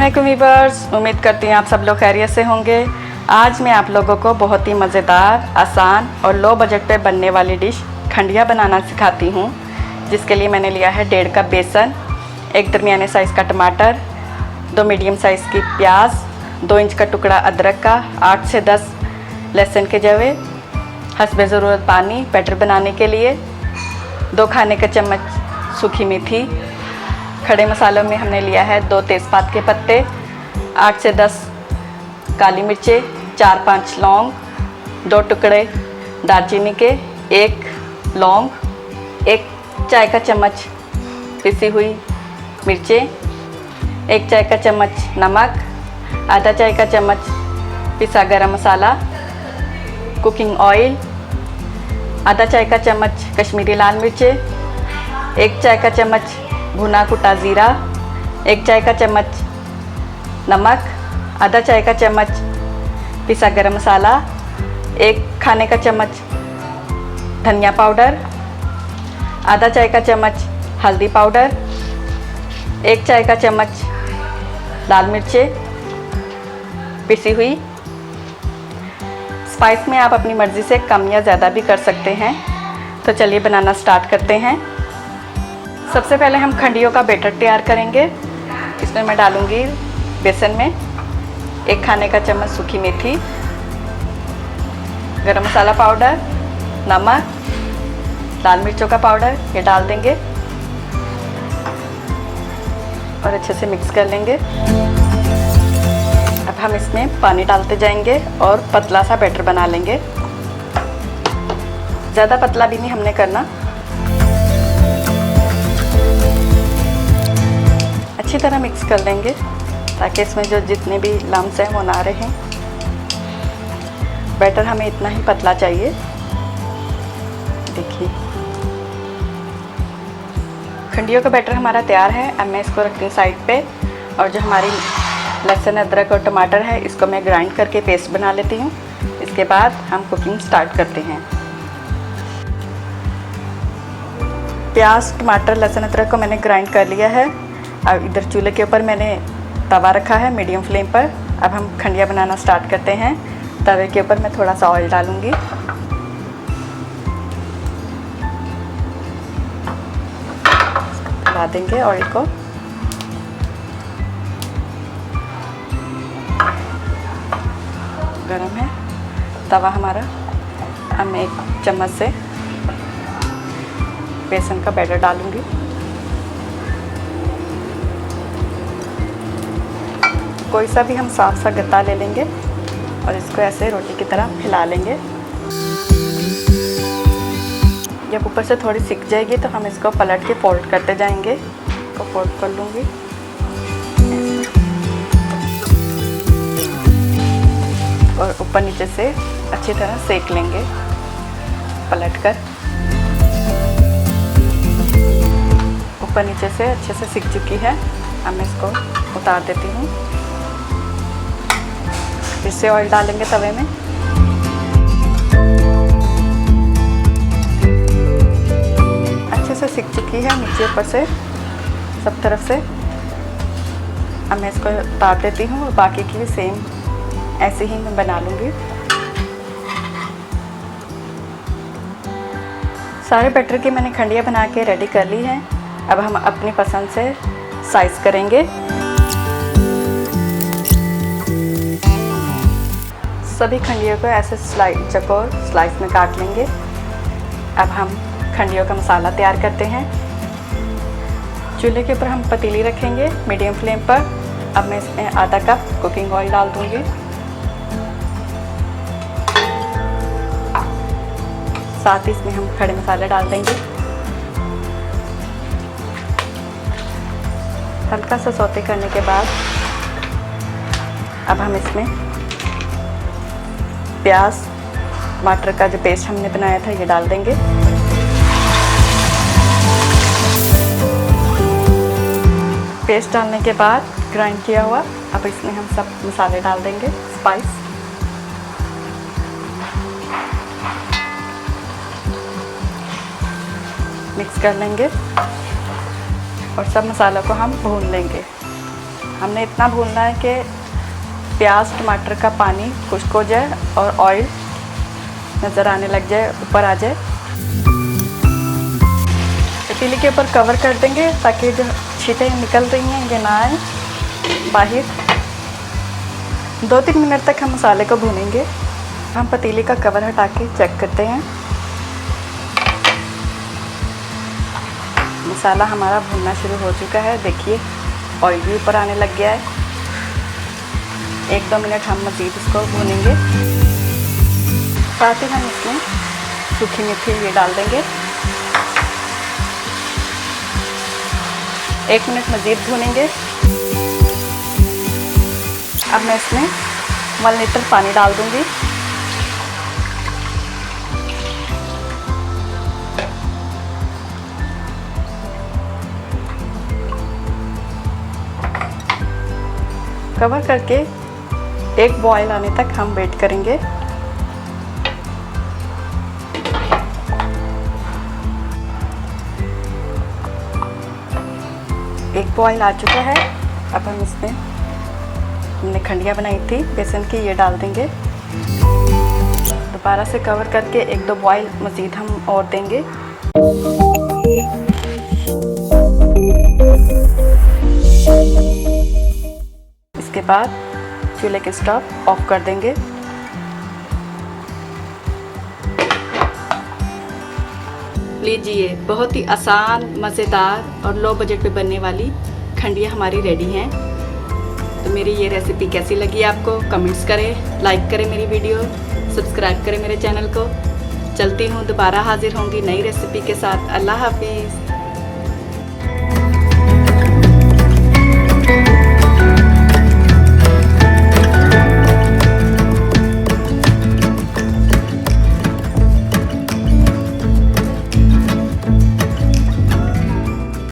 अस्सलामुअलैकुम वीवर्स, उम्मीद करती हूँ आप सब लोग खैरियत से होंगे। आज मैं आप लोगों को बहुत ही मज़ेदार, आसान और लो बजट पे बनने वाली डिश खंडिया बनाना सिखाती हूँ। जिसके लिए मैंने लिया है 1.5 कप बेसन, एक दरमियाने साइज़ का टमाटर, 2 मीडियम साइज़ की प्याज, 2 इंच का टुकड़ा अदरक का, 8 से 10 लहसुन के जवे, हस्बे ज़रूरत पानी बैटर बनाने के लिए, 2 खाने के चम्मच सूखी मेथी। खड़े मसालों में हमने लिया है 2 तेज़पात के पत्ते, 8 से 10 काली मिर्चें, 4-5 लौंग, 2 टुकड़े दालचीनी के, 1 लौंग, 1 चाय का चम्मच पिसी हुई मिर्चें, 1 चाय का चम्मच नमक, आधा चाय का चम्मच पिसा गरम मसाला, कुकिंग ऑयल, आधा चाय का चम्मच कश्मीरी लाल मिर्चें, 1 चाय का चम्मच भुना कुटा ज़ीरा, 1 चाय का चम्मच नमक, आधा चाय का चम्मच पिसा गरम मसाला, 1 खाने का चम्मच धनिया पाउडर, आधा चाय का चम्मच हल्दी पाउडर, 1 चाय का चम्मच लाल मिर्चें पिसी हुई। स्पाइस में आप अपनी मर्ज़ी से कम या ज़्यादा भी कर सकते हैं। तो चलिए बनाना स्टार्ट करते हैं। सबसे पहले हम खंडियों का बैटर तैयार करेंगे। इसमें मैं डालूँगी बेसन में 1 खाने का चम्मच सूखी मेथी, गरम मसाला पाउडर, नमक, लाल मिर्चों का पाउडर ये डाल देंगे और अच्छे से मिक्स कर लेंगे। अब हम इसमें पानी डालते जाएंगे और पतला सा बैटर बना लेंगे। ज़्यादा पतला भी नहीं हमने करना। अच्छी तरह मिक्स कर लेंगे ताकि इसमें जो जितने भी लम्स हैं वो ना रहें। बैटर हमें इतना ही पतला चाहिए। देखिए खंडियों का बैटर हमारा तैयार है। अब मैं इसको रखती हूँ साइड पे और जो हमारी लहसुन अदरक और टमाटर है इसको मैं ग्राइंड करके पेस्ट बना लेती हूँ। इसके बाद हम कुकिंग स्टार्ट करते हैं। प्याज, टमाटर, लहसुन, अदरक को मैंने ग्राइंड कर लिया है। अब इधर चूल्हे के ऊपर मैंने तवा रखा है मीडियम फ्लेम पर। अब हम खंडिया बनाना स्टार्ट करते हैं। तवे के ऊपर मैं थोड़ा सा ऑयल डालूँगी। डाल देंगे ऑयल को। गरम है तवा हमारा। अब मैं 1 चम्मच से बेसन का बैटर डालूँगी। कोई सा भी हम साफ सा गत्ता ले लेंगे और इसको ऐसे रोटी की तरह फैला लेंगे। जब ऊपर से थोड़ी सिक जाएगी तो हम इसको पलट के फोल्ड करते जाएंगे। इसको फोल्ड कर लूँगी और ऊपर नीचे से अच्छी तरह सेक लेंगे पलट कर। ऊपर नीचे से अच्छे से सिक चुकी है। अब मैं इसको उतार देती हूँ। फिर से ऑयल डालेंगे तवे में। अच्छे से सिक चुकी है नीचे ऊपर से सब तरफ से। अब मैं इसको उतार देती हूँ और बाकी की भी सेम ऐसे ही मैं बना लूँगी। सारे बैटर की मैंने खंडिया बना के रेडी कर ली है। अब हम अपनी पसंद से साइज़ करेंगे। सभी खंडियों को ऐसे चौकोर स्लाइस में काट लेंगे। अब हम खंडियों का मसाला तैयार करते हैं। चूल्हे के ऊपर हम पतीली रखेंगे मीडियम फ्लेम पर। अब मैं इसमें आधा कप कुकिंग ऑयल डाल दूंगी। साथ ही इसमें हम खड़े मसाले डाल देंगे। हल्का सा सौते करने के बाद अब हम इसमें प्याज, टमाटर का जो पेस्ट हमने बनाया था ये डाल देंगे। पेस्ट डालने के बाद ग्राइंड किया हुआ अब इसमें हम सब मसाले डाल देंगे, स्पाइस। मिक्स कर लेंगे और सब मसालों को हम भून लेंगे। हमने इतना भूनना है कि प्याज टमाटर का पानी खुश्क हो जाए और ऑयल नज़र आने लग जाए, ऊपर आ जाए। पतीले के ऊपर कवर कर देंगे ताकि जो छींटे निकल रही हैं ये ना आए बाहर। 2-3 मिनट तक हम मसाले को भूनेंगे। हम पतीले का कवर हटा के चेक करते हैं। मसाला हमारा भुनना शुरू हो चुका है। देखिए ऑयल भी ऊपर आने लग गया है। 1-2 मिनट हम मज़ीद इसको भूनेंगे। साथ ही हम इसमें सूखी मेथी ये डाल देंगे। 1 मिनट मज़ीद भूनेंगे। अब मैं इसमें 1 लीटर पानी डाल दूँगी। कवर करके एक बॉयल आने तक हम वेट करेंगे। एक बॉयल आ चुका है। अब हम इसमें हमने खंडिया बनाई थी बेसन की ये डाल देंगे। दोबारा से कवर करके 1-2 बॉयल मज़ीद हम और देंगे। इसके बाद चूल्हे के स्टोव ऑफ कर देंगे। लीजिए, बहुत ही आसान, मज़ेदार और लो बजट पे बनने वाली खंडिया हमारी रेडी हैं। तो मेरी ये रेसिपी कैसी लगी आपको कमेंट्स करें, लाइक करें मेरी वीडियो, सब्सक्राइब करें मेरे चैनल को। चलती हूँ, दोबारा हाजिर होंगी नई रेसिपी के साथ। अल्लाह हाफिज़।